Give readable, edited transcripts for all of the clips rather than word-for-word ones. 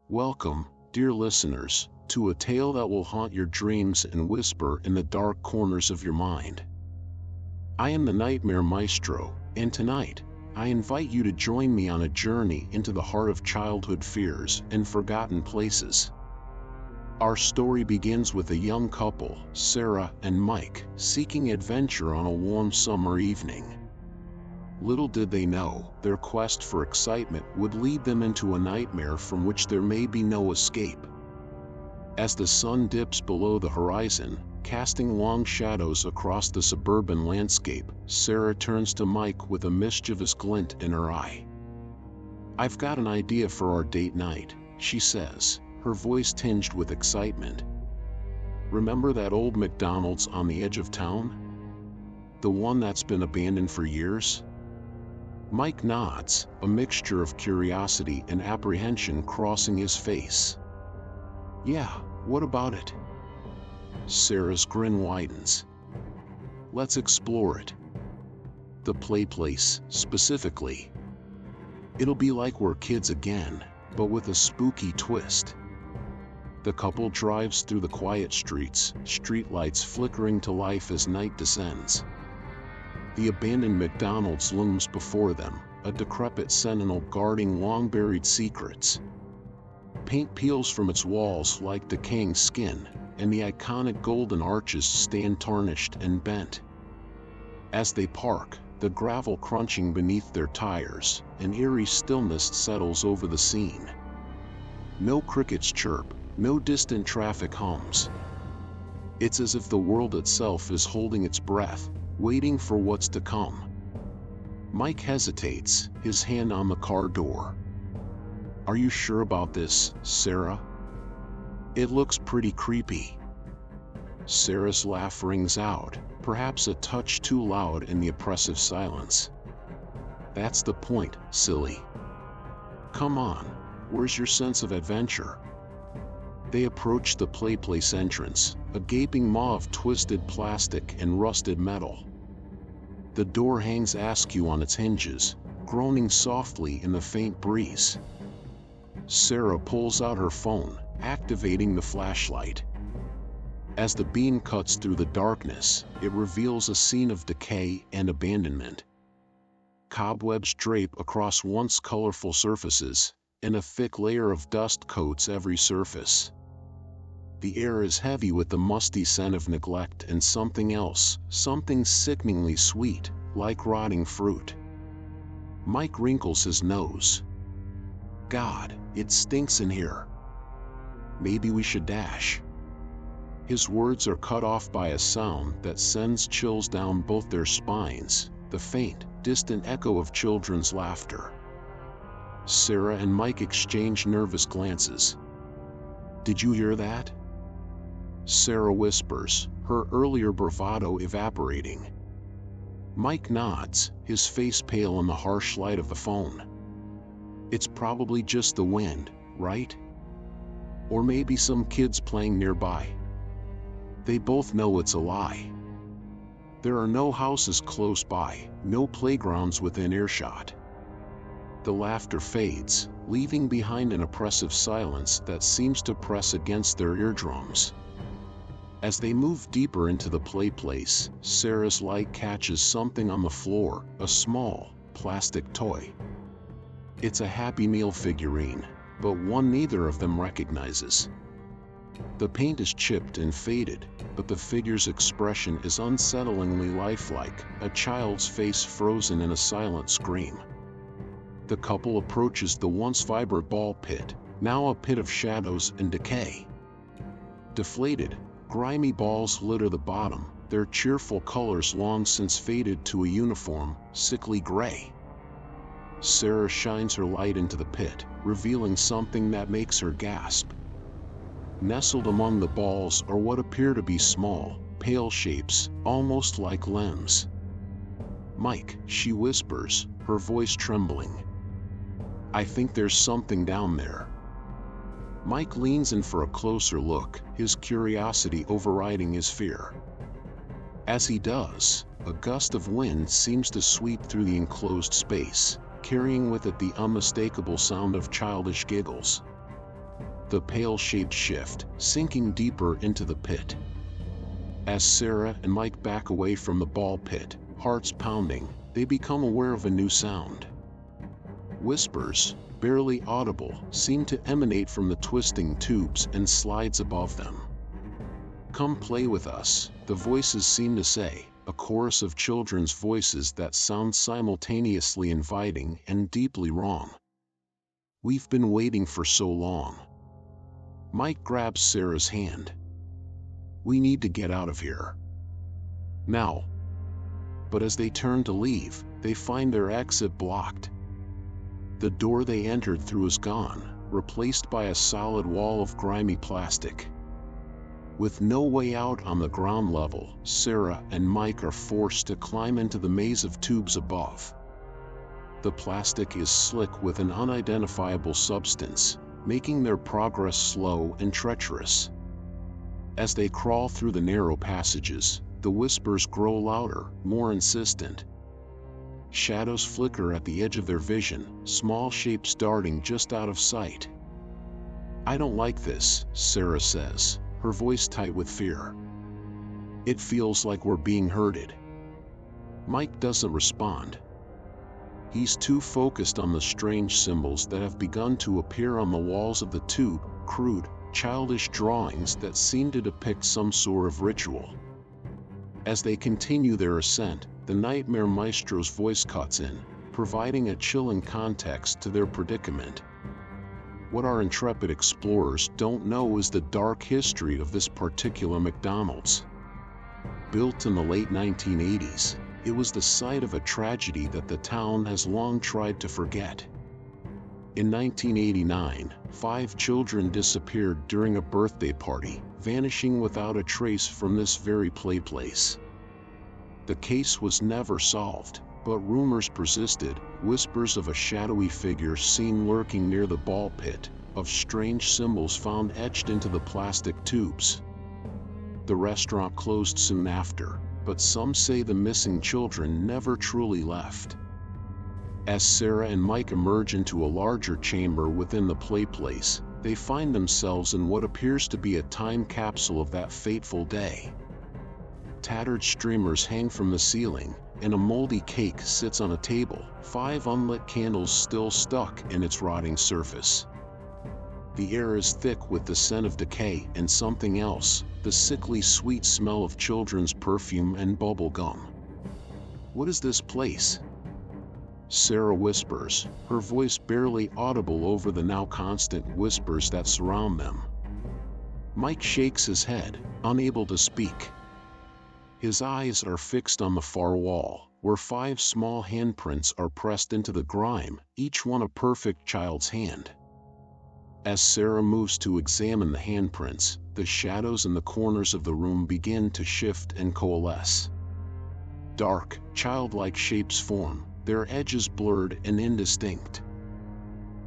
Welcome, dear listeners, to a tale that will haunt your dreams and whisper in the dark corners of your mind. I am the Nightmare Maestro, and tonight, I invite you to join me on a journey into the heart of childhood fears and forgotten places. Our story begins with a young couple, Sarah and Mike, seeking adventure on a warm summer evening. Little did they know, their quest for excitement would lead them into a nightmare from which there may be no escape. As the sun dips below the horizon, casting long shadows across the suburban landscape, Sarah turns to Mike with a mischievous glint in her eye. "I've got an idea for our date night," she says, her voice tinged with excitement. "Remember that old McDonald's on the edge of town? The one that's been abandoned for years?" Mike nods, a mixture of curiosity and apprehension crossing his face. "Yeah, what about it?" Sarah's grin widens. "Let's explore it. The PlayPlace, specifically. It'll be like we're kids again, but with a spooky twist." The couple drives through the quiet streets, streetlights flickering to life as night descends. The abandoned McDonald's looms before them, a decrepit sentinel guarding long-buried secrets. Paint peels from its walls like decaying skin, and the iconic golden arches stand tarnished and bent. As they park, the gravel crunching beneath their tires, an eerie stillness settles over the scene. No crickets chirp, no distant traffic hums. It's as if the world itself is holding its breath, waiting for what's to come. Mike hesitates, his hand on the car door. "Are you sure about this, Sarah? It looks pretty creepy." Sarah's laugh rings out, perhaps a touch too loud in the oppressive silence. "That's the point, silly. Come on, where's your sense of adventure?" They approach the PlayPlace entrance, a gaping maw of twisted plastic and rusted metal. The door hangs askew on its hinges, groaning softly in the faint breeze. Sarah pulls out her phone, activating the flashlight. As the beam cuts through the darkness, it reveals a scene of decay and abandonment. Cobwebs drape across once colorful surfaces, and a thick layer of dust coats every surface. The air is heavy with the musty scent of neglect and something else, something sickeningly sweet, like rotting fruit. Mike wrinkles his nose. "God, it stinks in here. Maybe we should dash." His words are cut off by a sound that sends chills down both their spines, the faint, distant echo of children's laughter. Sarah and Mike exchange nervous glances. "Did you hear that?" Sarah whispers, her earlier bravado evaporating. Mike nods, his face pale in the harsh light of the phone. "It's probably just the wind, right? Or maybe some kids playing nearby." They both know it's a lie. There are no houses close by, no playgrounds within earshot. The laughter fades, leaving behind an oppressive silence that seems to press against their eardrums. As they move deeper into the PlayPlace, Sarah's light catches something on the floor, a small, plastic toy. It's a Happy Meal figurine, but one neither of them recognizes. The paint is chipped and faded, but the figure's expression is unsettlingly lifelike, a child's face frozen in a silent scream. The couple approaches the once vibrant ball pit, now a pit of shadows and decay. Deflated, grimy balls litter the bottom, their cheerful colors long since faded to a uniform, sickly gray. Sarah shines her light into the pit, revealing something that makes her gasp. Nestled among the balls are what appear to be small, pale shapes, almost like limbs. "Mike," she whispers, her voice trembling. "I think there's something down there." Mike leans in for a closer look, his curiosity overriding his fear. As he does, a gust of wind seems to sweep through the enclosed space, carrying with it the unmistakable sound of childish giggles. The pale shapes shift, sinking deeper into the pit. As Sarah and Mike back away from the ball pit, hearts pounding, they become aware of a new sound. Whispers, barely audible, seem to emanate from the twisting tubes and slides above them. "Come play with us," the voices seem to say, a chorus of children's voices that sound simultaneously inviting and deeply wrong. "We've been waiting for so long." Mike grabs Sarah's hand. "We need to get out of here. Now." But as they turn to leave, they find their exit blocked. The door they entered through is gone, replaced by a solid wall of grimy plastic. With no way out on the ground level, Sarah and Mike are forced to climb into the maze of tubes above. The plastic is slick with an unidentifiable substance, making their progress slow and treacherous. As they crawl through the narrow passages, the whispers grow louder, more insistent. Shadows flicker at the edge of their vision, small shapes darting just out of sight. "I don't like this," Sarah says, her voice tight with fear. "It feels like we're being herded." Mike doesn't respond. He's too focused on the strange symbols that have begun to appear on the walls of the tube, crude, childish drawings that seem to depict some sort of ritual. As they continue their ascent, the Nightmare Maestro's voice cuts in, providing a chilling context to their predicament. What our intrepid explorers don't know is the dark history of this particular McDonald's. Built in the late 1980s, it was the site of a tragedy that the town has long tried to forget. In 1989, 5 children disappeared during a birthday party, vanishing without a trace from this very PlayPlace. The case was never solved, but rumors persisted, whispers of a shadowy figure seen lurking near the ball pit, of strange symbols found etched into the plastic tubes. The restaurant closed soon after, but some say the missing children never truly left. As Sarah and Mike emerge into a larger chamber within the PlayPlace, they find themselves in what appears to be a time capsule of that fateful day. Tattered streamers hang from the ceiling, and a moldy cake sits on a table, 5 unlit candles still stuck in its rotting surface. The air is thick with the scent of decay and something else, the sickly sweet smell of children's perfume and bubble gum. "What is this place?" Sarah whispers, her voice barely audible over the now constant whispers that surround them. Mike shakes his head, unable to speak. His eyes are fixed on the far wall, where 5 small handprints are pressed into the grime, each one a perfect child's hand. As Sarah moves to examine the handprints, the shadows in the corners of the room begin to shift and coalesce. Dark, childlike shapes form, their edges blurred and indistinct.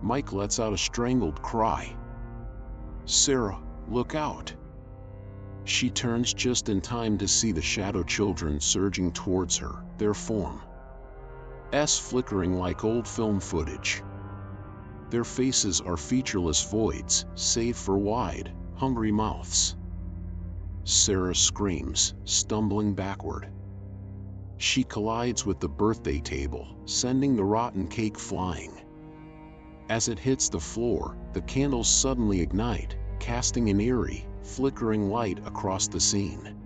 Mike lets out a strangled cry. "Sarah, look out!" She turns just in time to see the shadow children surging towards her, their forms flickering like old film footage. Their faces are featureless voids, save for wide, hungry mouths. Sarah screams, stumbling backward. She collides with the birthday table, sending the rotten cake flying. As it hits the floor, the candles suddenly ignite, casting an eerie, flickering light across the scene.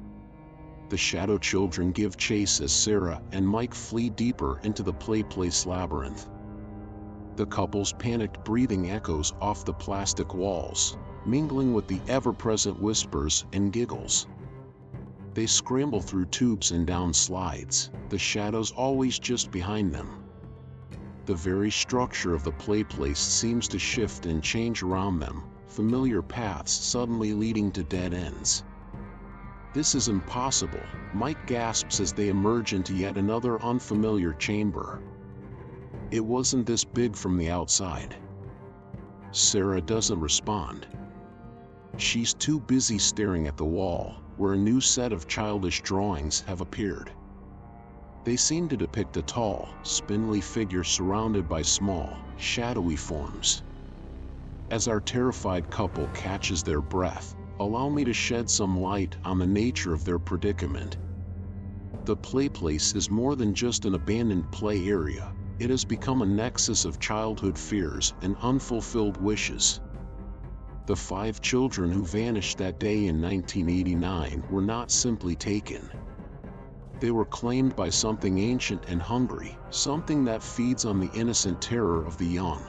The shadow children give chase as Sarah and Mike flee deeper into the PlayPlace labyrinth. The couple's panicked breathing echoes off the plastic walls, mingling with the ever-present whispers and giggles. They scramble through tubes and down slides, the shadows always just behind them. The very structure of the PlayPlace seems to shift and change around them, familiar paths suddenly leading to dead ends. "This is impossible," Mike gasps as they emerge into yet another unfamiliar chamber. "It wasn't this big from the outside." Sarah doesn't respond. She's too busy staring at the wall, where a new set of childish drawings have appeared. They seem to depict a tall, spindly figure surrounded by small, shadowy forms. As our terrified couple catches their breath, allow me to shed some light on the nature of their predicament. The PlayPlace is more than just an abandoned play area. It has become a nexus of childhood fears and unfulfilled wishes. The 5 children who vanished that day in 1989 were not simply taken. They were claimed by something ancient and hungry, something that feeds on the innocent terror of the young.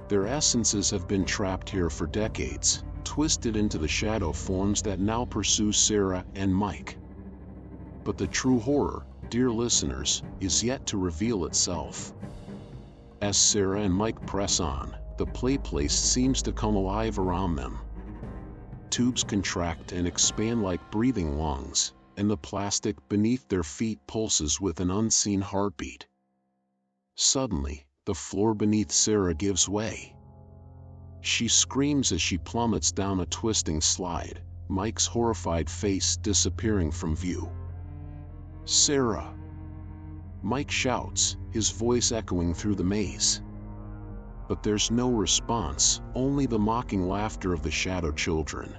Their essences have been trapped here for decades, twisted into the shadow forms that now pursue Sarah and Mike. But the true horror, dear listeners, is yet to reveal itself. As Sarah and Mike press on, the PlayPlace seems to come alive around them. Tubes contract and expand like breathing lungs, and the plastic beneath their feet pulses with an unseen heartbeat. Suddenly, the floor beneath Sarah gives way. She screams as she plummets down a twisting slide, Mike's horrified face disappearing from view. "Sarah!" Mike shouts, his voice echoing through the maze. But there's no response, only the mocking laughter of the shadow children.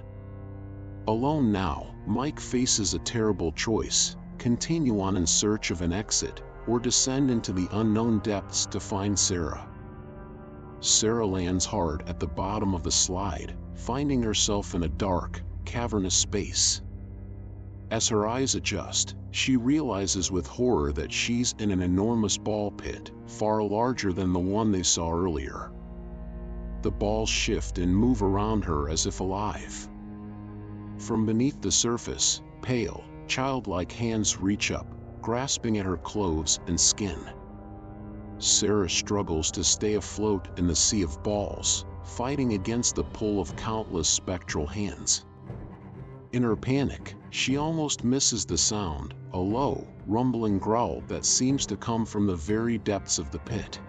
Alone now, Mike faces a terrible choice: continue on in search of an exit, or descend into the unknown depths to find Sarah. Sarah lands hard at the bottom of the slide, finding herself in a dark, cavernous space. As her eyes adjust, she realizes with horror that she's in an enormous ball pit, far larger than the one they saw earlier. The balls shift and move around her as if alive. From beneath the surface, pale, childlike hands reach up, grasping at her clothes and skin. Sarah struggles to stay afloat in the sea of balls, fighting against the pull of countless spectral hands. In her panic, she almost misses the sound, a low, rumbling growl that seems to come from the very depths of the pit.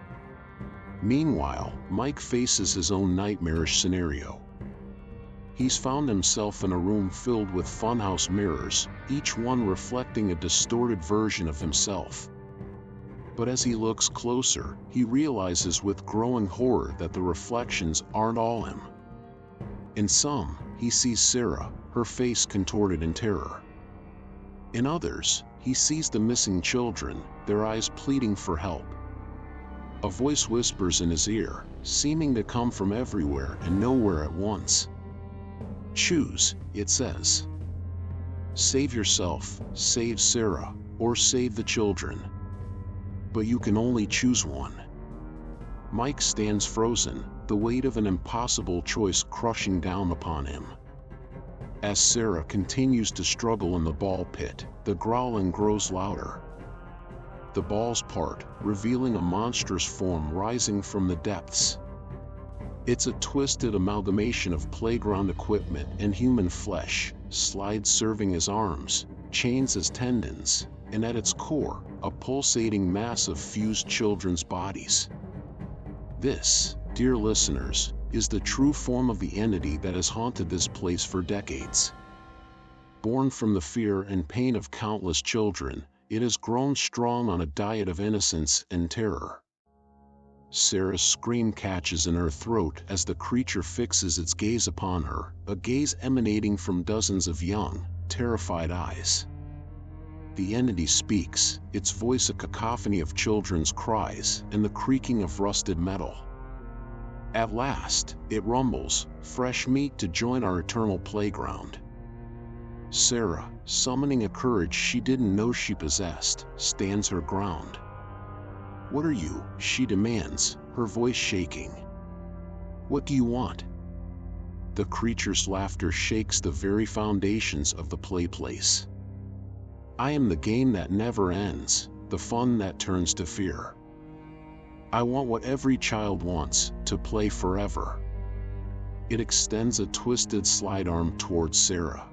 Meanwhile, Mike faces his own nightmarish scenario. He's found himself in a room filled with funhouse mirrors, each one reflecting a distorted version of himself. But as he looks closer, he realizes with growing horror that the reflections aren't all him. In some, he sees Sarah, her face contorted in terror. In others, he sees the missing children, their eyes pleading for help. A voice whispers in his ear, seeming to come from everywhere and nowhere at once. "Choose," it says. "Save yourself, save Sarah, or save the children. But you can only choose one." Mike stands frozen, the weight of an impossible choice crushing down upon him. As Sarah continues to struggle in the ball pit, the growling grows louder. The balls part, revealing a monstrous form rising from the depths. It's a twisted amalgamation of playground equipment and human flesh, slides serving as arms, chains as tendons, and at its core, a pulsating mass of fused children's bodies. This, dear listeners, is the true form of the entity that has haunted this place for decades. Born from the fear and pain of countless children, it has grown strong on a diet of innocence and terror. Sarah's scream catches in her throat as the creature fixes its gaze upon her, a gaze emanating from dozens of young, terrified eyes. The entity speaks, its voice a cacophony of children's cries and the creaking of rusted metal. At last, it rumbles, "Fresh meat to join our eternal playground." Sarah, summoning a courage she didn't know she possessed, stands her ground. "What are you?" she demands, her voice shaking. "What do you want?" The creature's laughter shakes the very foundations of the PlayPlace. "I am the game that never ends, the fun that turns to fear. I want what every child wants, to play forever." It extends a twisted slide arm towards Sarah.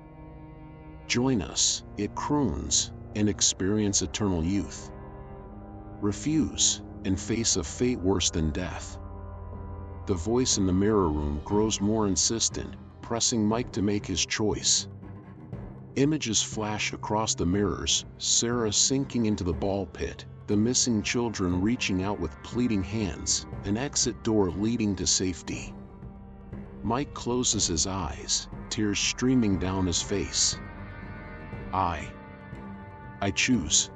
"Join us," it croons, "and experience eternal youth. Refuse, and face a fate worse than death." The voice in the mirror room grows more insistent, pressing Mike to make his choice. Images flash across the mirrors, Sarah sinking into the ball pit, the missing children reaching out with pleading hands, an exit door leading to safety. Mike closes his eyes, tears streaming down his face. I choose.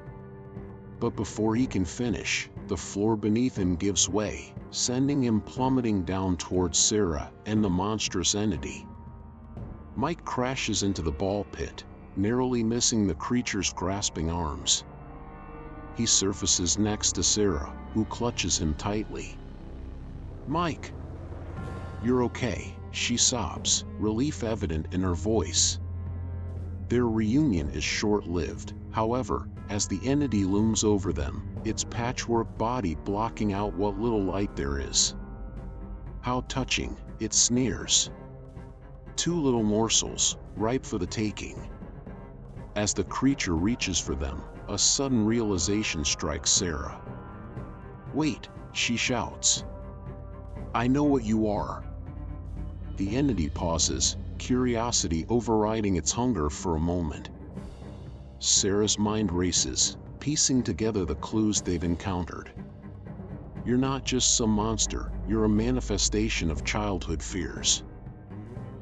But before he can finish, the floor beneath him gives way, sending him plummeting down towards Sarah and the monstrous entity. Mike crashes into the ball pit, narrowly missing the creature's grasping arms. He surfaces next to Sarah, who clutches him tightly. "Mike! You're okay," she sobs, relief evident in her voice. Their reunion is short-lived, however, as the entity looms over them, its patchwork body blocking out what little light there is. "How touching," it sneers. "Two little morsels, ripe for the taking." As the creature reaches for them, a sudden realization strikes Sarah. "Wait," she shouts. "I know what you are." The entity pauses, curiosity overriding its hunger for a moment. Sarah's mind races, piecing together the clues they've encountered. "You're not just some monster, you're a manifestation of childhood fears.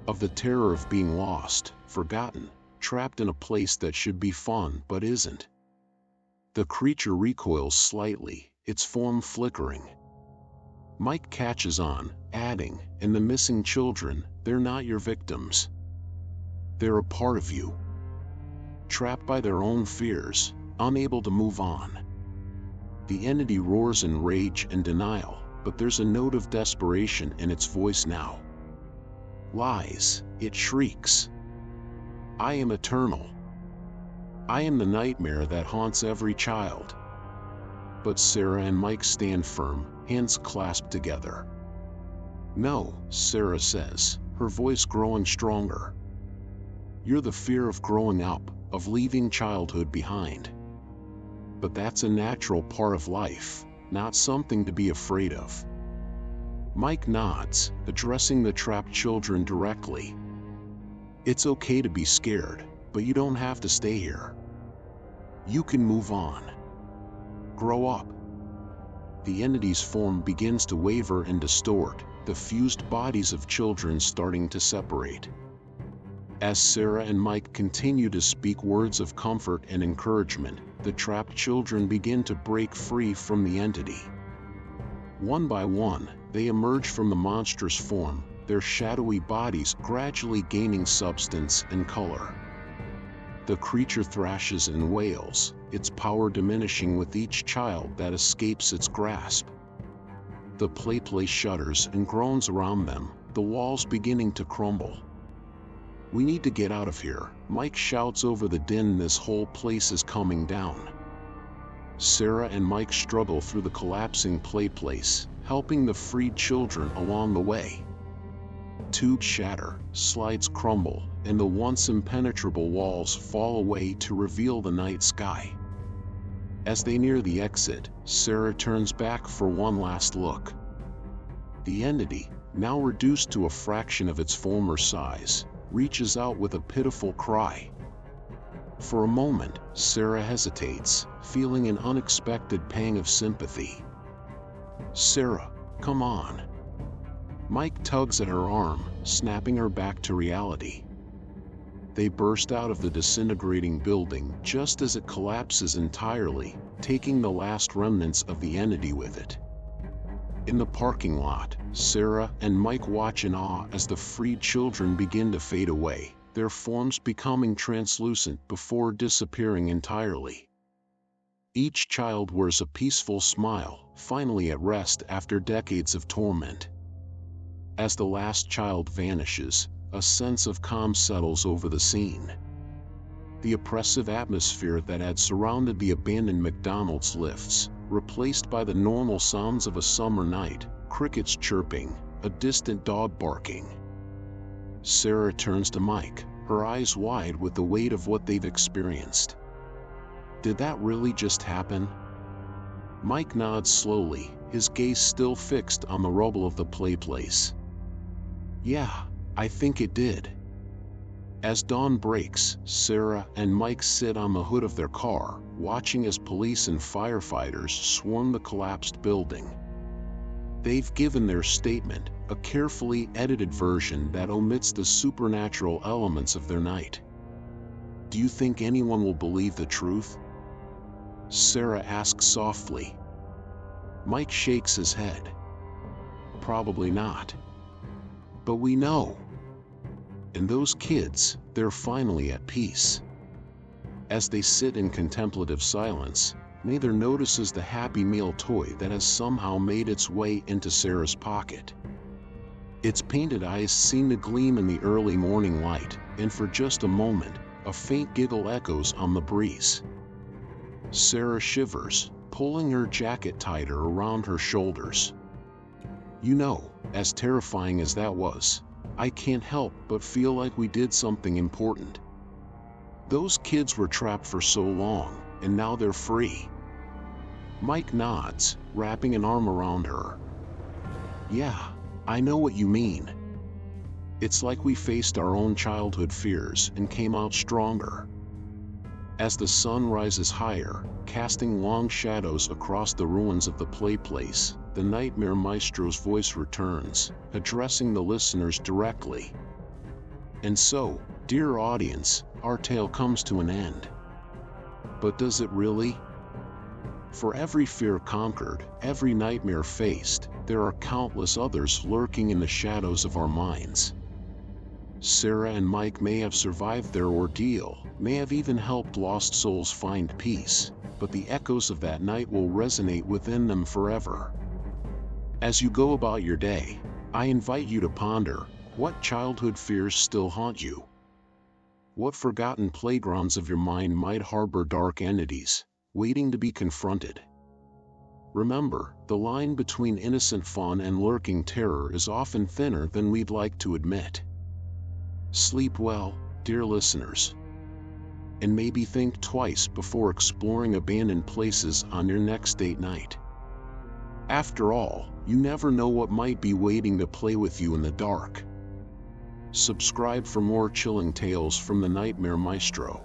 Of the terror of being lost, forgotten, trapped in a place that should be fun but isn't." The creature recoils slightly, its form flickering. Mike catches on, adding, "And the missing children, they're not your victims. They're a part of you. Trapped by their own fears, unable to move on." The entity roars in rage and denial, but there's a note of desperation in its voice now. "Lies," it shrieks. "I am eternal. I am the nightmare that haunts every child." But Sarah and Mike stand firm, hands clasped together. "No," Sarah says, her voice growing stronger. "You're the fear of growing up, of leaving childhood behind. But that's a natural part of life, not something to be afraid of." Mike nods, addressing the trapped children directly. "It's okay to be scared, but you don't have to stay here. You can move on. Grow up." The entity's form begins to waver and distort, the fused bodies of children starting to separate. As Sarah and Mike continue to speak words of comfort and encouragement, the trapped children begin to break free from the entity. One by one, they emerge from the monstrous form, their shadowy bodies gradually gaining substance and color. The creature thrashes and wails, its power diminishing with each child that escapes its grasp. The PlayPlace shudders and groans around them, the walls beginning to crumble. "We need to get out of here," Mike shouts over the din. "This whole place is coming down." Sarah and Mike struggle through the collapsing PlayPlace, helping the freed children along the way. Tubes shatter, slides crumble, and the once impenetrable walls fall away to reveal the night sky. As they near the exit, Sarah turns back for one last look. The entity, now reduced to a fraction of its former size, reaches out with a pitiful cry. For a moment, Sarah hesitates, feeling an unexpected pang of sympathy. "Sarah, come on." Mike tugs at her arm, snapping her back to reality. They burst out of the disintegrating building just as it collapses entirely, taking the last remnants of the entity with it. In the parking lot, Sarah and Mike watch in awe as the freed children begin to fade away, their forms becoming translucent before disappearing entirely. Each child wears a peaceful smile, finally at rest after decades of torment. As the last child vanishes, a sense of calm settles over the scene. The oppressive atmosphere that had surrounded the abandoned McDonald's lifts, replaced by the normal sounds of a summer night, crickets chirping, a distant dog barking. Sarah turns to Mike, her eyes wide with the weight of what they've experienced. "Did that really just happen?" Mike nods slowly, his gaze still fixed on the rubble of the PlayPlace. "Yeah, I think it did." As dawn breaks, Sarah and Mike sit on the hood of their car, watching as police and firefighters swarm the collapsed building. They've given their statement, a carefully edited version that omits the supernatural elements of their night. Do you think anyone will believe the truth? Sarah asks softly. Mike shakes his head. Probably not. But we know. And those kids, they're finally at peace. As they sit in contemplative silence, neither notices the Happy Meal toy that has somehow made its way into Sarah's pocket. Its painted eyes seem to gleam in the early morning light, and for just a moment, a faint giggle echoes on the breeze. Sarah shivers, pulling her jacket tighter around her shoulders. You know, as terrifying as that was, I can't help but feel like we did something important. Those kids were trapped for so long, and now they're free. Mike nods, wrapping an arm around her. Yeah, I know what you mean. It's like we faced our own childhood fears and came out stronger. As the sun rises higher, casting long shadows across the ruins of the PlayPlace, the Nightmare Maestro's voice returns, addressing the listeners directly. And so, dear audience, our tale comes to an end. But does it really? For every fear conquered, every nightmare faced, there are countless others lurking in the shadows of our minds. Sarah and Mike may have survived their ordeal, may have even helped lost souls find peace, but the echoes of that night will resonate within them forever. As you go about your day, I invite you to ponder, what childhood fears still haunt you? What forgotten playgrounds of your mind might harbor dark entities, waiting to be confronted? Remember, the line between innocent fun and lurking terror is often thinner than we'd like to admit. Sleep well, dear listeners. And maybe think twice before exploring abandoned places on your next date night. After all, you never know what might be waiting to play with you in the dark. Subscribe for more chilling tales from the Nightmare Maestro.